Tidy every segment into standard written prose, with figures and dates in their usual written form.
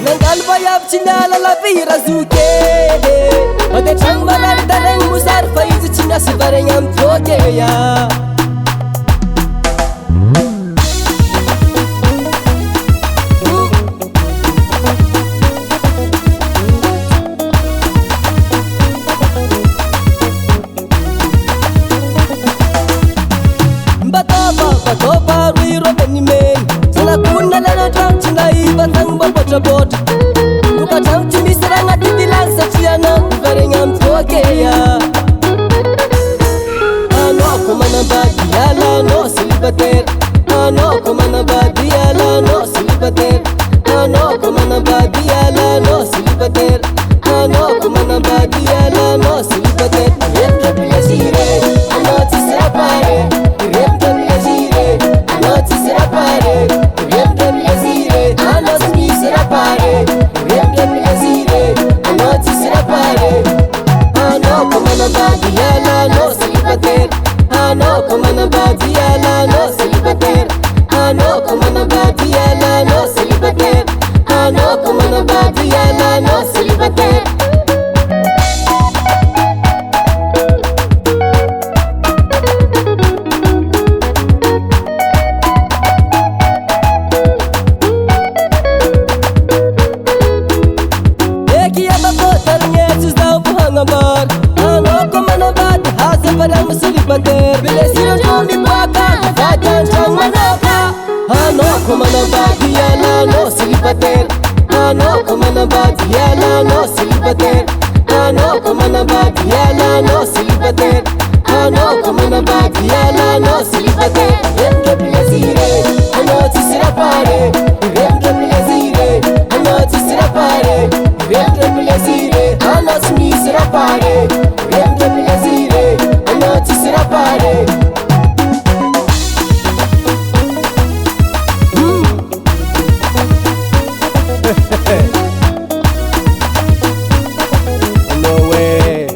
nandalo vayavitsy niala lavira zokely ode tragno marary daregny mosary fa izy tsy miasy varegny amy jokeya Batoba ruiro benimeni Sana kuna lero trang chinai batang babotra botra Buka trang chimi seranga dibilang sa chiana Varengam tokeya Ano kumana badiala no silibater Ano kumana badiala no silibater Ano kumana badiala no silibater Ano kumana badiala no silibater Rempre pilesire Ano tisra pare Rempre pilesire Ano tisra pare Rempre pilesire Ano tisra pare Rempre pilesire Ano tisra pare Ano kumana badiala no silibater Ano kumana badiala no silibater Ano kumana badiala no silibater Ano kumana badiala no silibater Ano kumana badi hasa parang silibater Bilesiro jomi baka Vajan chang manoka Ano kumana badi yala no silibater Ano kumana badi yala no silibater Ano kumana badi yala no silibater Ano kumana badi yala no silibater Rempre bilesire Ano tisira pare Rempre bilesire Ano tisira pare Rempre bilesire Ano tisira pare Rempre bilesire Ano tisira pare No way.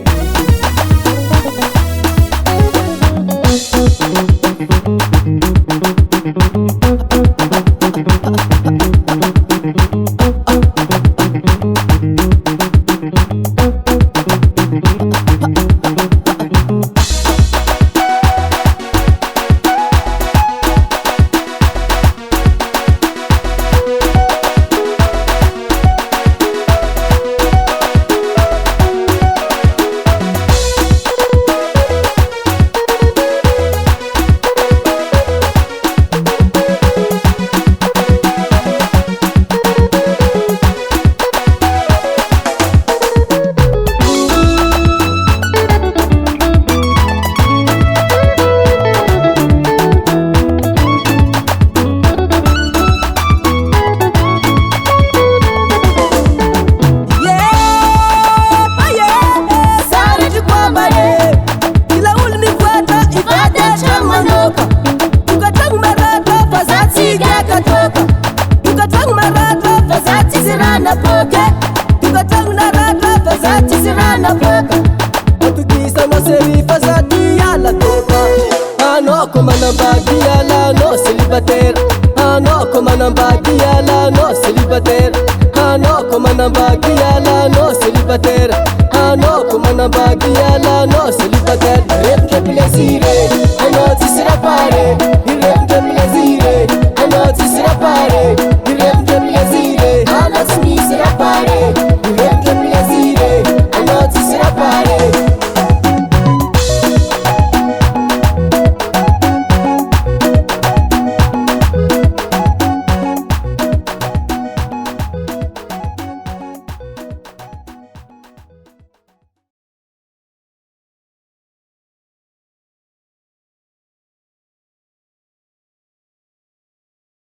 Ano kumana badiala no silibater Ano kumana badiala no silibater Ano kumana badiala no silibater Ano kumana badiala no silibater Rempre bilesire Ano tisira pare Rempre